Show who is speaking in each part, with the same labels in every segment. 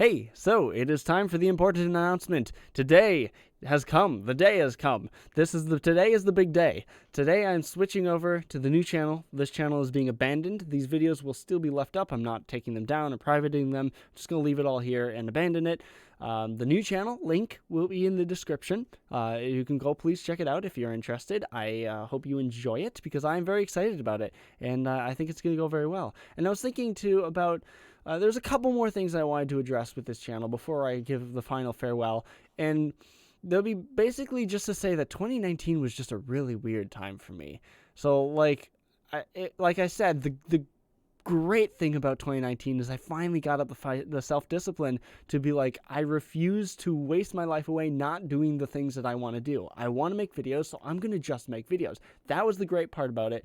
Speaker 1: Hey, so it is time for the important announcement. Today has come. The day has come. Today is the big day. Today I'm switching over to the new channel. This channel is being abandoned. These videos will still be left up. I'm not taking them down or privating them. I'm just going to leave it all here and abandon it. The new channel link will be in the description. You can go, please check it out if you're interested. I hope you enjoy it because I'm very excited about it, and I think it's going to go very well. And I was thinking too about there's a couple more things I wanted to address with this channel before I give the final farewell, and they'll be basically just to say that 2019 was just a really weird time for me. So like I said, the great thing about 2019 is I finally got up the self-discipline to be like, I refuse to waste my life away not doing the things that I want to do. I want to make videos, so I'm going to just make videos. That was the great part about it.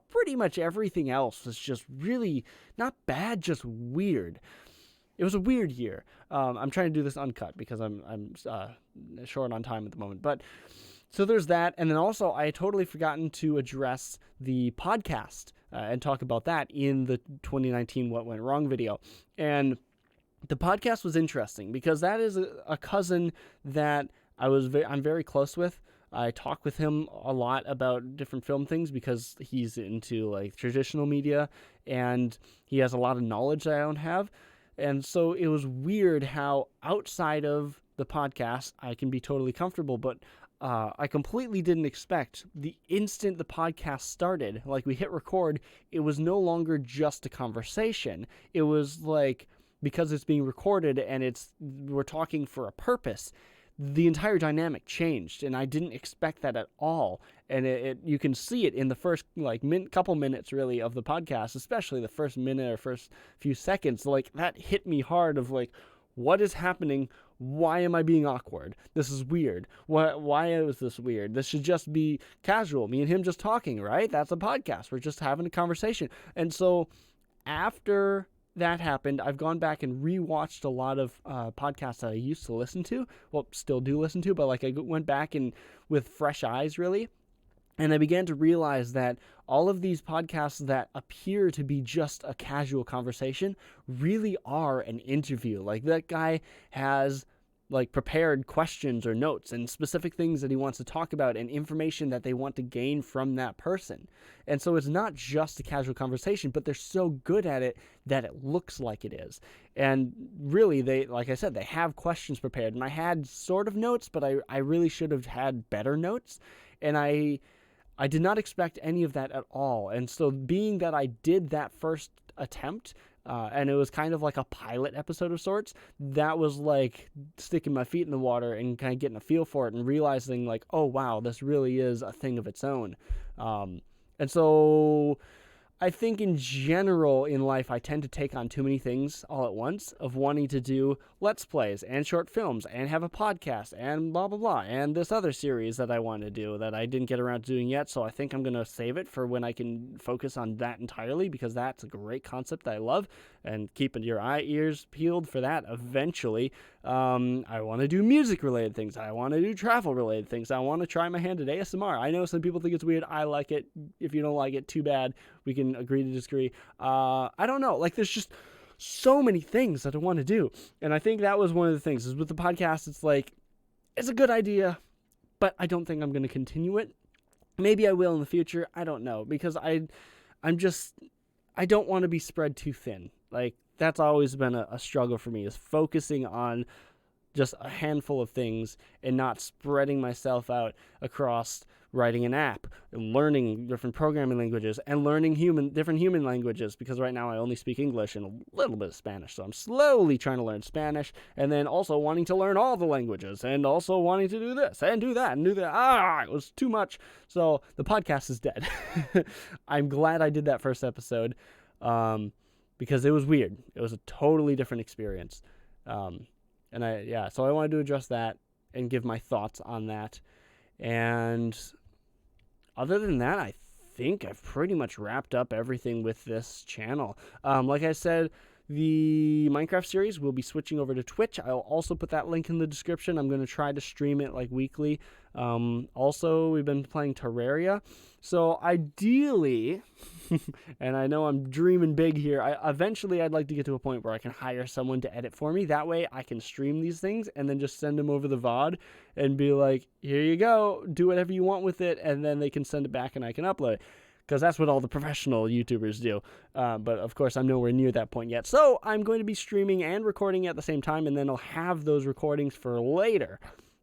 Speaker 1: Pretty much everything else was just really not bad, just weird. It was a weird year. I'm trying to do this uncut because I'm short on time at the moment. But so there's that. And then also I had totally forgotten to address the podcast and talk about that in the 2019 What Went Wrong video. And the podcast was interesting because that is a cousin that I'm very close with. I talk with him a lot about different film things because he's into like traditional media and he has a lot of knowledge that I don't have. And so it was weird how outside of the podcast I can be totally comfortable, but I completely didn't expect the instant the podcast started, like we hit record, it was no longer just a conversation. It was like, because it's being recorded and we're talking for a purpose, the entire dynamic changed, and I didn't expect that at all. And you can see it in the first couple minutes really of the podcast, especially the first minute or first few seconds. Like that hit me hard of like, what is happening? Why am I being awkward? This is weird. Why is this weird? This should just be casual. Me and him just talking, right? That's a podcast. We're just having a conversation. And so after that happened, I've gone back and rewatched a lot of podcasts that I used to listen to. Well, still do listen to, but like I went back and with fresh eyes, really. And I began to realize that all of these podcasts that appear to be just a casual conversation really are an interview. Like that guy has like prepared questions or notes and specific things that he wants to talk about and information that they want to gain from that person. And so it's not just a casual conversation, but they're so good at it that it looks like it is. And really, they, like I said, they have questions prepared. And I had sort of notes, but I really should have had better notes. And I did not expect any of that at all. And so being that I did that first attempt, and it was kind of like a pilot episode of sorts, that was like sticking my feet in the water and kind of getting a feel for it and realizing like, oh, wow, this really is a thing of its own. And so I think in general in life, I tend to take on too many things all at once of wanting to do Let's Plays and short films and have a podcast and blah, blah, blah. And this other series that I want to do that I didn't get around to doing yet. So I think I'm going to save it for when I can focus on that entirely because that's a great concept that I love, and keeping your ears peeled for that eventually. I want to do music related things. I want to do travel related things. I want to try my hand at ASMR. I know some people think it's weird. I like it. If you don't like it, too bad. We can agree to disagree. I don't know. Like there's just so many things that I want to do. And I think that was one of the things is with the podcast. It's like, it's a good idea, but I don't think I'm going to continue it. Maybe I will in the future. I don't know because I don't want to be spread too thin. Like that's always been a struggle for me is focusing on just a handful of things and not spreading myself out across writing an app and learning different programming languages and learning different human languages, because right now I only speak English and a little bit of Spanish. So I'm slowly trying to learn Spanish, and then also wanting to learn all the languages and also wanting to do this and do that and do that. It was too much. So the podcast is dead. I'm glad I did that first episode because it was weird. It was a totally different experience. So I wanted to address that and give my thoughts on that. And other than that, I think I've pretty much wrapped up everything with this channel. Like I said, the Minecraft series will be switching over to Twitch. I'll also put that link in the description. I'm going to try to stream it like weekly. Also, we've been playing Terraria. So ideally, and I know I'm dreaming big here, eventually I'd like to get to a point where I can hire someone to edit for me. That way I can stream these things and then just send them over the VOD and be like, here you go, do whatever you want with it, and then they can send it back and I can upload it. Because that's what all the professional YouTubers do. But of course, I'm nowhere near that point yet. So I'm going to be streaming and recording at the same time, and then I'll have those recordings for later.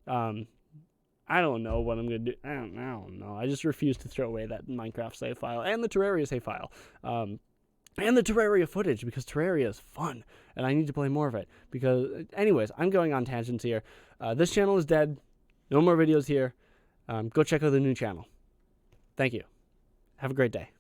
Speaker 1: I don't know what I'm going to do. I don't know. I just refuse to throw away that Minecraft save file and the Terraria save file. And the Terraria footage, because Terraria is fun, and I need to play more of it. Because, anyways, I'm going on tangents here. This channel is dead. No more videos here. Go check out the new channel. Thank you. Have a great day.